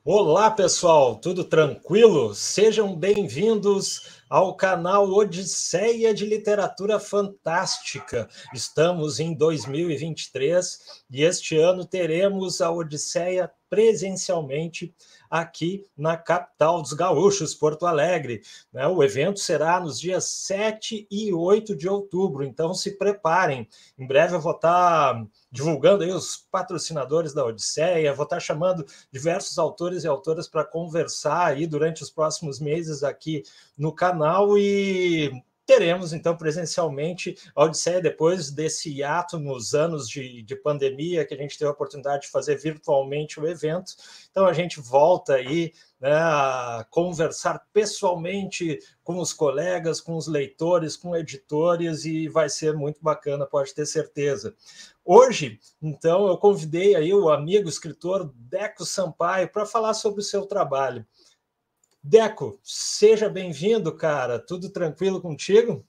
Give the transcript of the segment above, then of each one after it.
Olá, pessoal, tudo tranquilo? Sejam bem-vindos ao canal Odisseia de Literatura Fantástica. Estamos em 2023 e este ano teremos a Odisseia presencialmente aqui na capital dos gaúchos, Porto Alegre. O evento será nos dias 7 e 8 de outubro, então se preparem. Em breve eu vou estar divulgando aí os patrocinadores da Odisseia, vou estar chamando diversos autores e autoras para conversar aí durante os próximos meses aqui no canal e teremos, então, presencialmente a Odisseia depois desse hiato nos anos de pandemia, que a gente teve a oportunidade de fazer virtualmente o evento. Então, a gente volta aí, né, a conversar pessoalmente com os colegas, com os leitores, com editores, e vai ser muito bacana, pode ter certeza. Hoje, então, eu convidei aí o amigo escritor Deco Sampaio para falar sobre o seu trabalho. Deco, seja bem-vindo, cara. Tudo tranquilo contigo?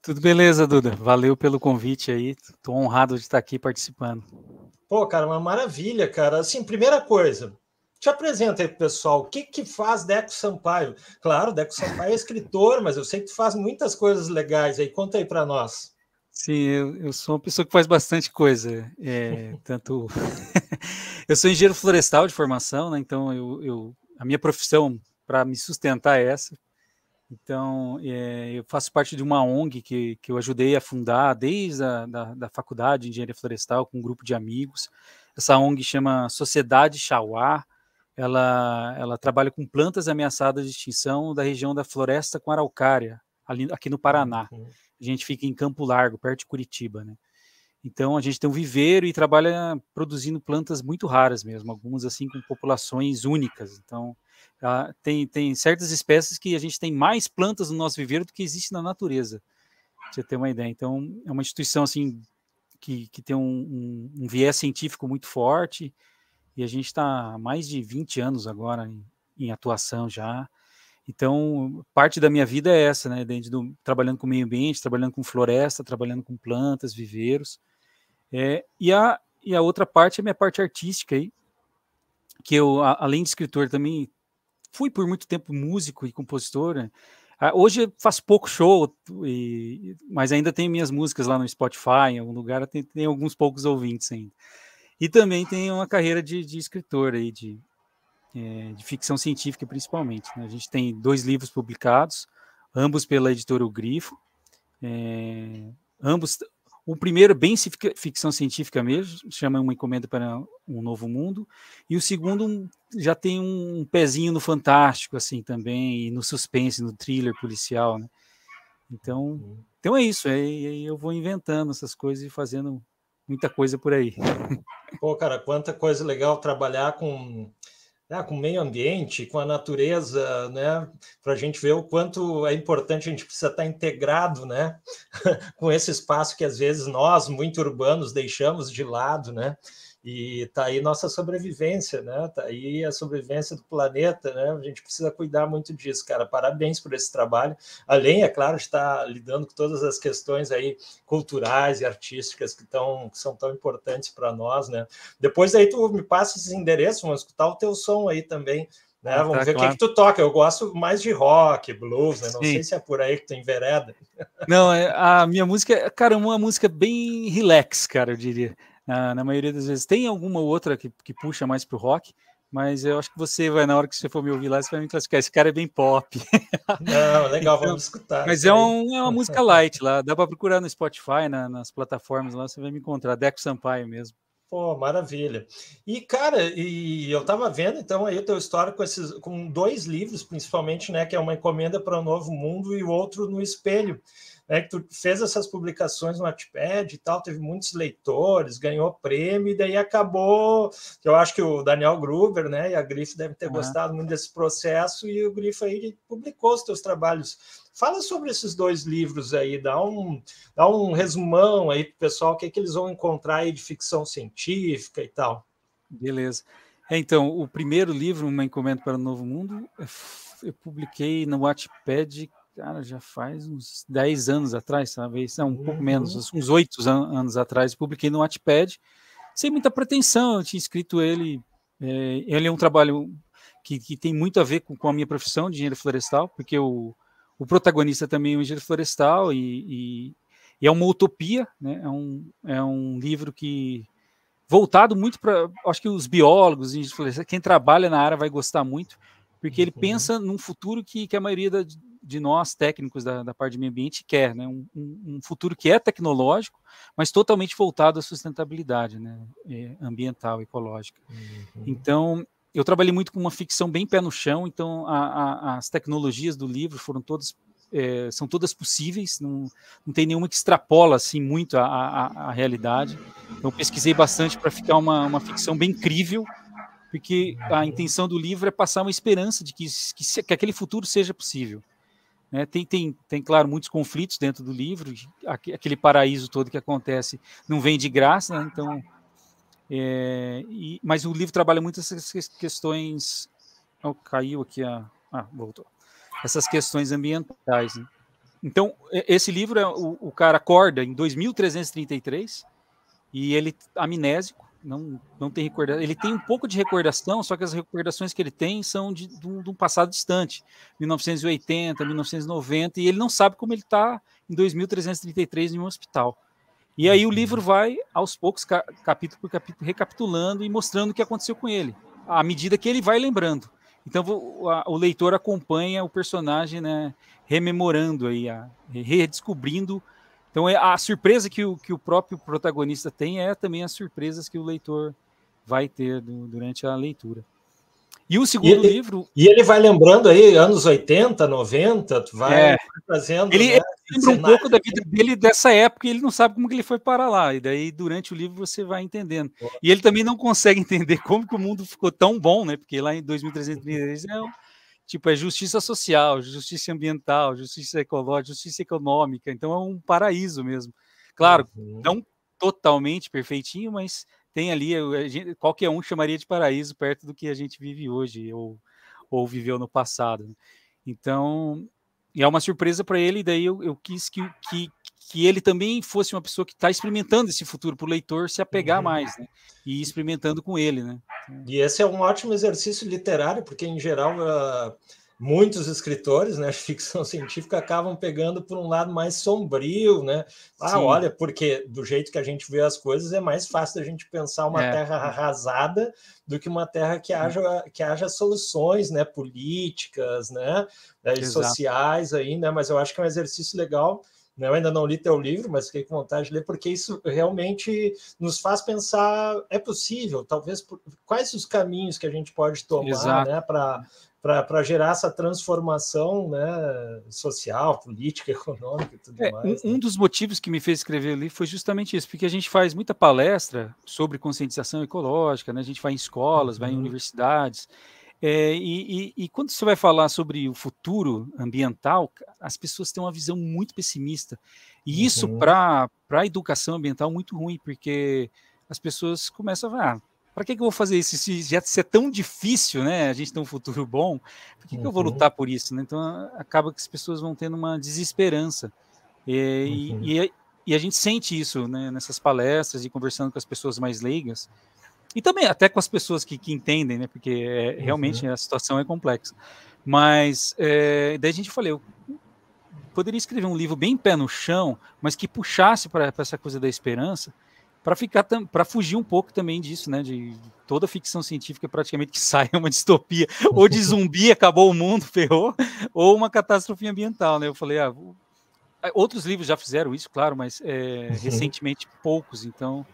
Tudo beleza, Duda. Valeu pelo convite aí. Estou honrado de estar aqui participando. Pô, cara, uma maravilha, cara. Assim, primeira coisa, te apresenta aí pro pessoal. O que faz Deco Sampaio? Claro, Deco Sampaio é escritor, mas eu sei que tu faz muitas coisas legais aí. Conta aí para nós. Sim, eu sou uma pessoa que faz bastante coisa. Tanto eu sou engenheiro florestal de formação, né? Então a minha profissão para me sustentar é essa. Então eu faço parte de uma ONG que eu ajudei a fundar desde da faculdade de engenharia florestal com um grupo de amigos. Essa ONG chama Sociedade Chauá. Ela trabalha com plantas ameaçadas de extinção da região da floresta com araucária, aqui no Paraná. A gente fica em Campo Largo, perto de Curitiba, né? Então a gente tem um viveiro e trabalha produzindo plantas muito raras mesmo, algumas assim com populações únicas. Então tem certas espécies que a gente tem mais plantas no nosso viveiro do que existe na natureza, pra você ter uma ideia. Então é uma instituição assim que tem um viés científico muito forte e a gente está há mais de 20 anos agora em atuação já. Então, parte da minha vida é essa, né? Trabalhando com meio ambiente, trabalhando com floresta, trabalhando com plantas, viveiros. E a outra parte é a minha parte artística aí, que eu, além de escritor, também fui por muito tempo músico e compositor, né? Hoje eu faço pouco show, mas ainda tem minhas músicas lá no Spotify, em algum lugar, tem alguns poucos ouvintes ainda. E também tem uma carreira de escritor aí, de ficção científica principalmente, né? A gente tem 2 livros publicados, ambos pela editora O Grifo, ambos, o primeiro bem ficção científica mesmo, chama Uma Encomenda para um Novo Mundo, e o segundo já tem um pezinho no fantástico assim também, e no suspense, no thriller policial, né? Então é isso, eu vou inventando essas coisas e fazendo muita coisa por aí. Pô, cara, quanta coisa legal trabalhar com o meio ambiente, com a natureza, né? Para a gente ver o quanto é importante, a gente precisa estar integrado, né? Com esse espaço que às vezes nós, muito urbanos, deixamos de lado, né? E tá aí nossa sobrevivência, né? Tá aí a sobrevivência do planeta, né? A gente precisa cuidar muito disso, cara. Parabéns por esse trabalho. Além, é claro, de estar lidando com todas as questões aí culturais e artísticas que são tão importantes para nós, né? Depois aí tu me passa esses endereços, vamos escutar o teu som aí também, né? Vamos ver claro. O que tu toca. Eu gosto mais de rock, blues, né? Não sei se é por aí que tu envereda. Não, a minha música, cara, é uma música bem relax, cara, eu diria. Na maioria das vezes. Tem alguma outra que puxa mais pro rock, mas eu acho que você vai, na hora que você for me ouvir lá, você vai me classificar. Esse cara é bem pop. Não, legal, então, vamos escutar. Mas é uma música light lá, dá para procurar no Spotify, nas plataformas lá, você vai me encontrar. Deco Sampaio mesmo. Pô, maravilha. E, cara, eu estava vendo, então, aí o teu histórico com 2 livros, principalmente, né, que é Uma Encomenda para o Novo Mundo e o outro No Espelho, né, que tu fez essas publicações no Wattpad e tal, teve muitos leitores, ganhou prêmio, e daí acabou, eu acho que o Daniel Gruber, né, e a Grifo devem ter gostado muito desse processo, e o Grifo aí publicou os teus trabalhos. Fala sobre esses 2 livros aí, dá um resumão aí para o pessoal, o que eles vão encontrar aí de ficção científica e tal. Beleza. Então, o primeiro livro, Uma Encomenda para o Novo Mundo, eu publiquei no Wattpad, cara, já faz uns 10 anos atrás, talvez, não, um pouco menos, uns 8 anos atrás, publiquei no Wattpad, sem muita pretensão, eu tinha escrito ele é um trabalho que tem muito a ver com a minha profissão de engenheiro florestal, porque o protagonista também é um engenheiro florestal e é uma utopia, né? É um livro que voltado muito para, acho que os biólogos, quem trabalha na área vai gostar muito, porque ele pensa num futuro que a maioria de nós, técnicos da parte de meio ambiente, quer, né? Um futuro que é tecnológico, mas totalmente voltado à sustentabilidade, né? Ambiental, ecológica. Então, eu trabalhei muito com uma ficção bem pé no chão, então as tecnologias do livro foram todas são todas possíveis, não tem nenhuma que extrapola assim muito a realidade. Então, eu pesquisei bastante para ficar uma ficção bem crível, porque a intenção do livro é passar uma esperança de que aquele futuro seja possível. Né? Tem, claro, muitos conflitos dentro do livro, aquele paraíso todo que acontece não vem de graça, né? Então, mas o livro trabalha muito essas questões. Oh, caiu aqui voltou. Essas questões ambientais. Né? Então, esse livro, o cara acorda em 2333 e ele amnésico, não tem recordação. Ele tem um pouco de recordação, só que as recordações que ele tem são de um passado distante, 1980, 1990, e ele não sabe como ele está em 2333 em um hospital. E aí o livro vai, aos poucos, capítulo por capítulo, recapitulando e mostrando o que aconteceu com ele, à medida que ele vai lembrando. Então o leitor acompanha o personagem, né, rememorando, redescobrindo. Então a surpresa que o próprio protagonista tem é também as surpresas que o leitor vai ter durante a leitura. E o segundo livro... E ele vai lembrando aí, anos 80, 90, tu vai fazendo... Ele lembra um pouco da vida dele dessa época e ele não sabe como que ele foi para lá. E daí, durante o livro, você vai entendendo. E ele também não consegue entender como que o mundo ficou tão bom, né? Porque lá em 2333 é justiça social, justiça ambiental, justiça ecológica, justiça econômica. Então é um paraíso mesmo. Claro, não totalmente perfeitinho, mas tem ali, qualquer um chamaria de paraíso perto do que a gente vive hoje ou viveu no passado. Então, é uma surpresa para ele, e daí eu quis que ele também fosse uma pessoa que está experimentando esse futuro, para o leitor se apegar mais, né? E ir experimentando com ele, né? E esse é um ótimo exercício literário, porque, em geral, muitos escritores, né, de ficção científica acabam pegando por um lado mais sombrio, né? Olha, porque do jeito que a gente vê as coisas é mais fácil a gente pensar uma terra arrasada do que uma terra que haja soluções, né, políticas, né, e sociais aí, né? Mas eu acho que é um exercício legal. Eu ainda não li teu livro, mas fiquei com vontade de ler, porque isso realmente nos faz pensar, é possível, talvez, quais os caminhos que a gente pode tomar, né, para gerar essa transformação, né, social, política, econômica e tudo mais. Um dos motivos que me fez escrever o livro foi justamente isso, porque a gente faz muita palestra sobre conscientização ecológica, né, a gente vai em escolas, vai em universidades, e quando você vai falar sobre o futuro ambiental, as pessoas têm uma visão muito pessimista. E isso, para a educação ambiental, é muito ruim, porque as pessoas começam a falar, para que eu vou fazer isso? Se é tão difícil, né, a gente ter um futuro bom, por que eu vou lutar por isso? Né? Então, acaba que as pessoas vão tendo uma desesperança. E a gente sente isso, né, nessas palestras e conversando com as pessoas mais leigas, e também até com as pessoas que entendem, né? Porque realmente a situação é complexa. Mas daí a gente falou, eu poderia escrever um livro bem pé no chão, mas que puxasse para essa coisa da esperança, para fugir um pouco também disso, né? De toda ficção científica praticamente que sai uma distopia, ou de zumbi, acabou o mundo, ferrou, ou uma catástrofe ambiental, né? Eu falei, outros livros já fizeram isso, claro, mas recentemente poucos, então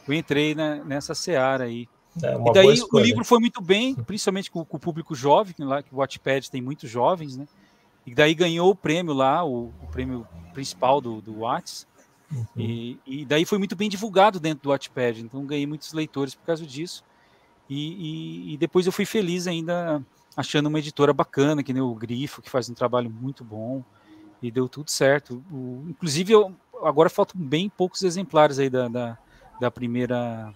eu entrei nessa seara aí. E daí o livro foi muito bem, principalmente com o público jovem, lá que o Wattpad tem muitos jovens, né? E daí ganhou o prêmio lá, o prêmio principal do Whats. E daí foi muito bem divulgado dentro do Wattpad, então ganhei muitos leitores por causa disso. E depois eu fui feliz ainda achando uma editora bacana, que nem o Grifo, que faz um trabalho muito bom, e deu tudo certo. Inclusive, agora faltam bem poucos exemplares aí da primeira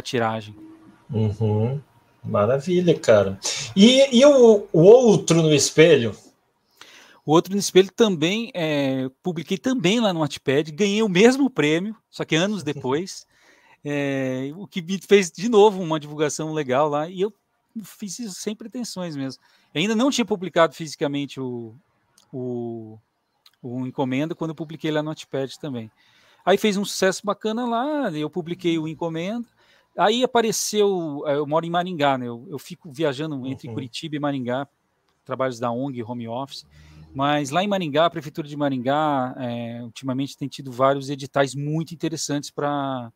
tiragem. Maravilha, cara. E o Outro no Espelho? O Outro no Espelho também, publiquei também lá no Wattpad, ganhei o mesmo prêmio, só que anos depois, o que me fez de novo uma divulgação legal lá, e eu fiz isso sem pretensões mesmo. Eu ainda não tinha publicado fisicamente o Encomenda quando eu publiquei lá no Notepad também. Aí fez um sucesso bacana lá, eu publiquei o Encomenda. Aí apareceu, eu moro em Maringá, né? Eu fico viajando entre Curitiba e Maringá, trabalhos da ONG, home office. Mas lá em Maringá, a Prefeitura de Maringá, ultimamente tem tido vários editais muito interessantes para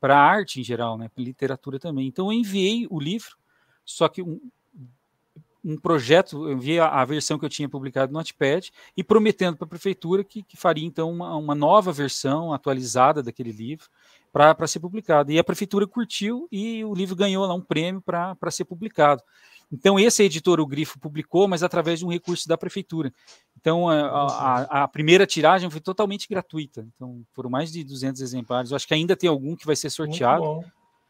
arte em geral, né? Para literatura também. Então eu enviei o livro, só que um projeto, eu enviei a versão que eu tinha publicado no Notepad e prometendo para a prefeitura que faria então uma nova versão atualizada daquele livro para ser publicado. E a prefeitura curtiu e o livro ganhou lá um prêmio para ser publicado. Então esse editor, o Grifo, publicou, mas através de um recurso da prefeitura. Então a primeira tiragem foi totalmente gratuita. Então foram mais de 200 exemplares. Eu acho que ainda tem algum que vai ser sorteado.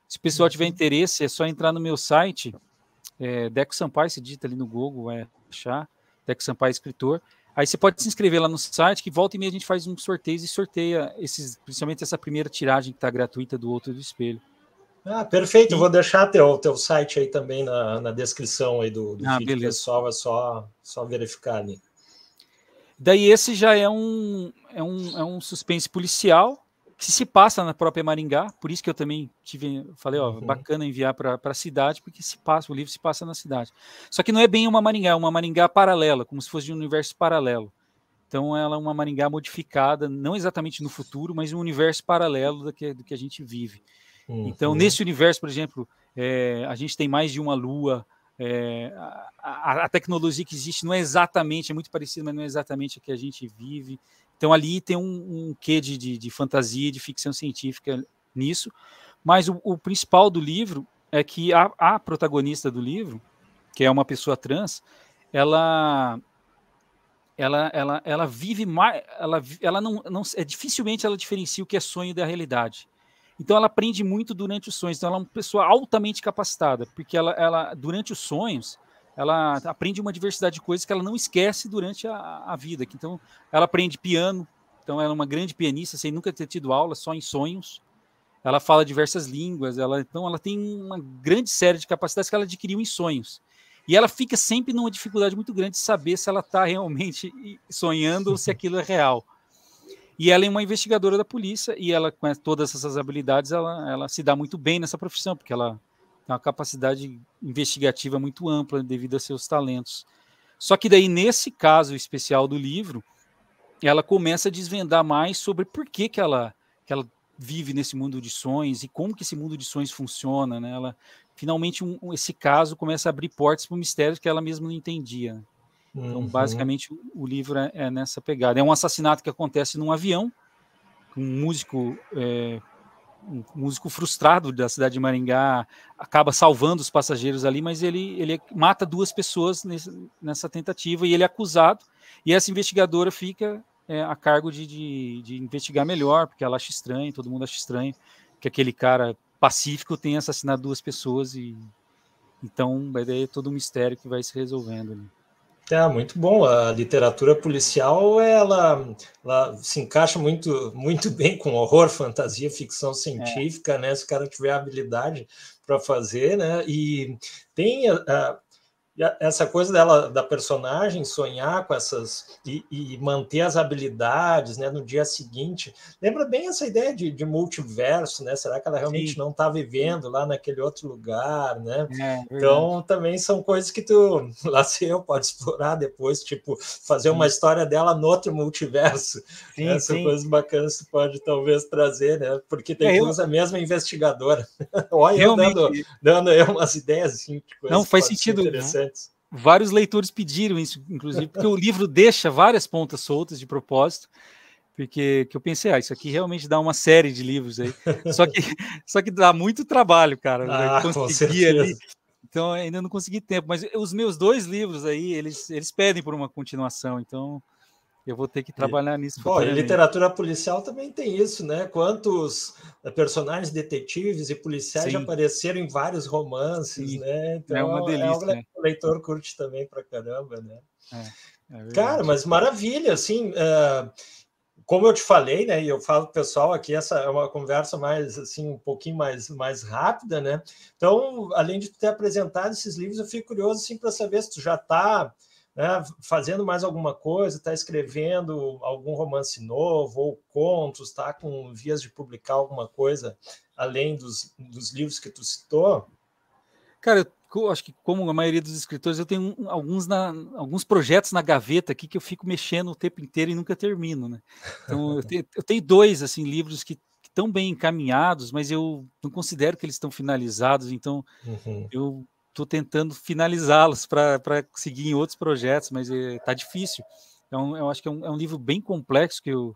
Se o pessoal tiver interesse, é só entrar no meu site, Deco Sampaio, se digita ali no Google, vai achar, Deco Sampaio Escritor. Aí você pode se inscrever lá no site, que volta e meia a gente faz um sorteio e sorteia principalmente essa primeira tiragem que está gratuita do Outro do Espelho. Perfeito, eu vou deixar teu site aí também na descrição aí do vídeo, beleza. Pessoal, é só verificar ali. Daí esse já é um suspense policial, que se passa na própria Maringá, por isso que eu também falei, bacana enviar para a cidade, porque o livro se passa na cidade. Só que não é bem uma Maringá paralela, como se fosse de um universo paralelo. Então ela é uma Maringá modificada, não exatamente no futuro, mas um universo paralelo do que a gente vive. Então nesse universo, por exemplo, a gente tem mais de uma lua, a tecnologia que existe não é exatamente, é muito parecida, mas não é exatamente a que a gente vive. Então ali tem um quê de fantasia, de ficção científica nisso, mas o principal do livro é que a protagonista do livro, que é uma pessoa trans, ela vive mais, ela não dificilmente ela diferencia o que é sonho da realidade. Então ela aprende muito durante os sonhos. Então ela é uma pessoa altamente capacitada, porque ela durante os sonhos ela aprende uma diversidade de coisas que ela não esquece durante a vida. Então, ela aprende piano, então ela é uma grande pianista, sem nunca ter tido aula, só em sonhos. Ela fala diversas línguas, então ela tem uma grande série de capacidades que ela adquiriu em sonhos. E ela fica sempre numa dificuldade muito grande de saber se ela está realmente sonhando ou se aquilo é real. E ela é uma investigadora da polícia, e ela, com todas essas habilidades, ela se dá muito bem nessa profissão, porque ela tem uma capacidade investigativa muito ampla devido a seus talentos. Só que daí, nesse caso especial do livro, ela começa a desvendar mais sobre por que ela vive nesse mundo de sonhos e como que esse mundo de sonhos funciona, né? Ela, finalmente, esse caso começa a abrir portas para um mistério que ela mesma não entendia. Então, basicamente, o livro é nessa pegada. É um assassinato que acontece num avião, um músico frustrado da cidade de Maringá acaba salvando os passageiros ali, mas ele mata 2 pessoas nessa tentativa e ele é acusado, e essa investigadora fica a cargo de investigar melhor, porque ela acha estranho, todo mundo acha estranho que aquele cara pacífico tenha assassinado 2 pessoas, e então é todo um mistério que vai se resolvendo ali. Muito bom. A literatura policial ela se encaixa muito, muito bem com horror, fantasia, ficção científica, né? Se o cara tiver habilidade para fazer, né? E tem essa coisa da personagem sonhar com essas e manter as habilidades, né, no dia seguinte. Lembra bem essa ideia de multiverso, né? Será que ela realmente não está vivendo lá naquele outro lugar, né? Então também são coisas que tu lá pode explorar depois, tipo fazer uma história dela no outro multiverso. São coisas bacanas que tu pode talvez trazer, né? Porque tem coisa a mesma investigadora. Olha, eu dando aí umas ideias assim, de coisas. Não faz sentido. Vários leitores pediram isso, inclusive, porque o livro deixa várias pontas soltas de propósito, porque eu pensei, isso aqui realmente dá uma série de livros aí. Só que dá muito trabalho, cara. Conseguir ali. Então, ainda não consegui tempo. Mas os meus 2 livros aí, eles pedem por uma continuação, então eu vou ter que trabalhar nisso. Bom, e literatura policial também tem isso, né? Quantos personagens detetives e policiais já apareceram em vários romances, né? Então, é uma delícia, algo que o leitor curte também pra caramba, né? É cara, mas maravilha, assim, como eu te falei, né, e eu falo pro pessoal aqui, essa é uma conversa mais, assim, um pouquinho mais rápida, né? Então, além de ter apresentado esses livros, eu fico curioso, assim, para saber se tu já está, né, fazendo mais alguma coisa, está escrevendo algum romance novo ou contos, está com vias de publicar alguma coisa além dos livros que tu citou? Cara, eu acho que como a maioria dos escritores, eu tenho alguns projetos na gaveta aqui que eu fico mexendo o tempo inteiro e nunca termino, né? Então eu tenho 2, assim, livros que estão bem encaminhados, mas eu não considero que eles estão finalizados, então Uhum, eu estou tentando finalizá-los para seguir em outros projetos, mas tá difícil. Então eu acho que é um livro bem complexo que uhum.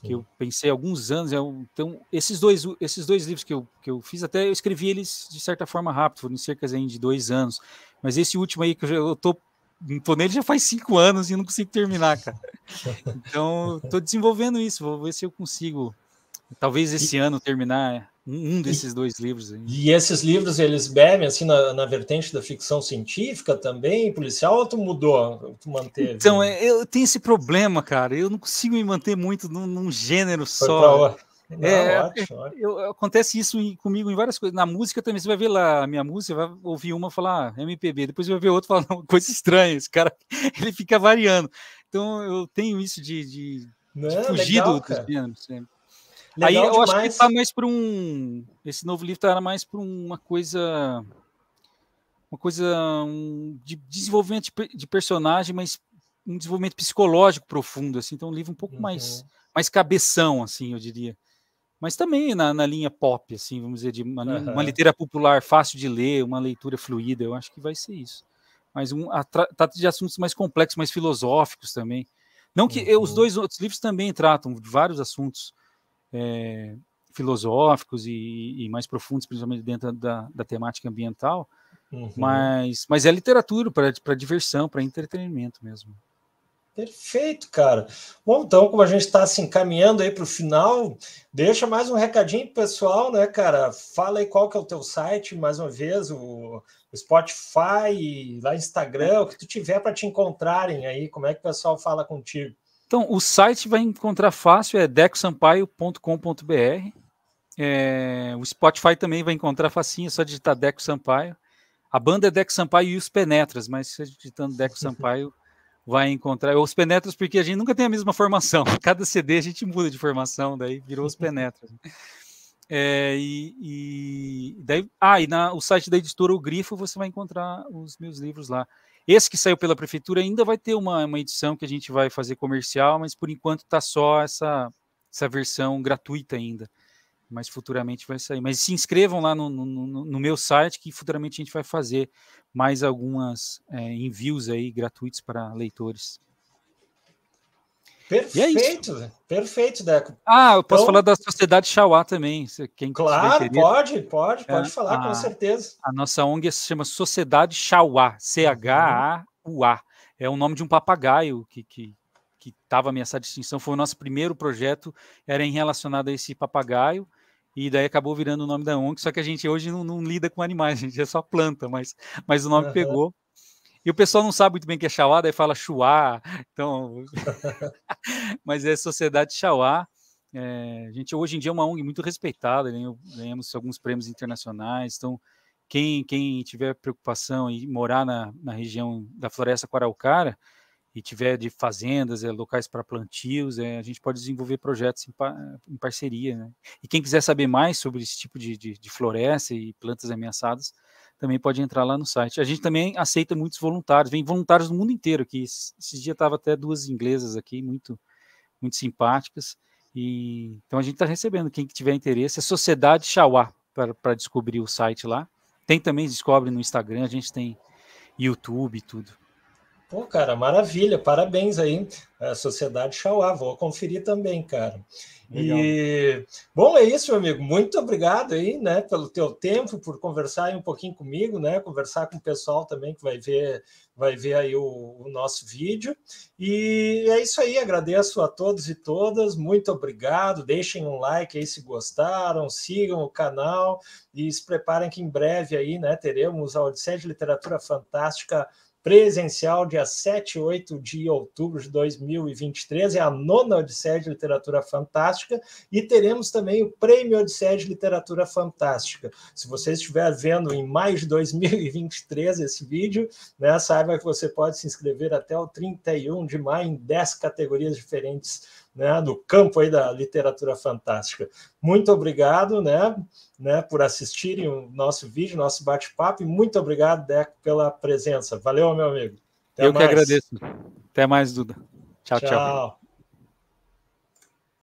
eu pensei há alguns anos. Então, esses dois livros que eu fiz, até eu escrevi eles de certa forma rápido, foram cerca de 2 anos. Mas esse último aí, que eu tô nele já faz 5 anos e não consigo terminar, cara. Então, estou desenvolvendo isso, vou ver se eu consigo, talvez E, esse ano, terminar um e, desses 2 livros aí. e esses livros, eles bebem, assim, na vertente da ficção científica também, policial, ou tu mudou, tu Então, manteve? eu tenho esse problema, cara, eu não consigo me manter muito num gênero Foi para só. o... Não, ótimo, ótimo. Acontece isso comigo em várias coisas. Na música também, você vai ver lá a minha música, vai ouvir uma falar MPB, depois vai ver outra falar uma coisa estranha. Esse cara, ele fica variando. Então eu tenho isso de Não, fugir legal, dos cara. gêneros sempre. Aí Legal eu acho que tá demais. mais para esse novo livro tá mais para uma coisa de desenvolvimento de personagem, mas um desenvolvimento psicológico profundo, assim. Então um livro um pouco mais, Uhum, mais cabeção, assim, eu diria. Mas também na linha pop, assim, vamos dizer, de uma aham, literatura popular fácil de ler, uma leitura fluida, eu acho que vai ser isso. Mas trata de assuntos mais complexos, mais filosóficos também. Não que os uhum, 2 outros livros também tratam de vários assuntos é, filosóficos e mais profundos, principalmente dentro da temática ambiental, uhum. mas é literatura para diversão, para entretenimento mesmo. Perfeito, cara. Bom, então, como a gente está se encaminhando aí para o final, deixa mais um recadinho pro pessoal, né, cara? Fala aí qual que é o teu site, mais uma vez, o Spotify, lá É. Instagram, o que tu tiver para te encontrarem aí, como é que o pessoal fala contigo? Então, o site vai encontrar fácil, é decosampaio.com.br. O Spotify também vai encontrar facinho, é só digitar Deco Sampaio. A banda é Deco Sampaio e os Penetras, mas se digitando Deco Sampaio vai encontrar os Penetras, porque a gente nunca tem a mesma formação. Cada CD a gente muda de formação, daí virou os Penetras. O site da editora O Grifo, você vai encontrar os meus livros lá. Esse que saiu pela prefeitura ainda vai ter uma edição que a gente vai fazer comercial, mas por enquanto está só essa versão gratuita ainda, mas futuramente vai sair. Mas se inscrevam lá no meu site, que futuramente a gente vai fazer mais algumas envios aí gratuitos para leitores. E é isso. Perfeito, perfeito, Deco. Eu posso falar Então, da Sociedade Chauá também, quem tiver claro, interesse. pode falar, com A, certeza. a nossa ONG se chama Sociedade Chauá, Uhum, Chaua. É o nome de um papagaio que estava ameaçado de extinção. Foi o nosso primeiro projeto, era relacionado a esse papagaio, e daí acabou virando o nome da ONG, só que a gente hoje não lida com animais, a gente é só planta, mas o nome uhum. pegou. E o pessoal não sabe muito bem o que é Chauá, daí fala Chuá, então, mas é Sociedade Chauá. A gente hoje em dia é uma ONG muito respeitada, ganhamos alguns prêmios internacionais, então quem tiver preocupação em morar na região da Floresta Quaraucara e tiver de fazendas, locais para plantios, a gente pode desenvolver projetos em parceria, né? E quem quiser saber mais sobre esse tipo de floresta e plantas ameaçadas, também pode entrar lá no site. A gente também aceita muitos voluntários, vem voluntários do mundo inteiro aqui. Esses dias estava até 2 inglesas aqui, muito, muito simpáticas, e então a gente está recebendo, quem tiver interesse, é Sociedade Chauá, para descobrir o site lá. Tem também, descobre no Instagram, a gente tem YouTube e tudo. Pô, cara, maravilha, parabéns aí, a Sociedade Chauá, vou conferir também, cara. Legal. E, bom, é isso, meu amigo, muito obrigado aí, né, pelo teu tempo, por conversar aí um pouquinho comigo, né, conversar com o pessoal também que vai ver aí o nosso vídeo, e é isso aí, agradeço a todos e todas, muito obrigado, deixem um like aí se gostaram, sigam o canal, e se preparem que em breve aí, né, teremos a Odisseia de Literatura Fantástica presencial, dia 7 e 8 de outubro de 2023, é a 9ª Odisseia de Literatura Fantástica, e teremos também o Prêmio Odisseia de Literatura Fantástica. Se você estiver vendo em maio de 2023 esse vídeo, né, saiba que você pode se inscrever até o 31 de maio em 10 categorias diferentes, né, no campo aí da literatura fantástica. Muito obrigado, né, por assistirem o nosso vídeo, nosso bate-papo, e muito obrigado, Deco, pela presença. Valeu, meu amigo. Até mais. Que agradeço. Até mais, Duda. Tchau, tchau. Tchau.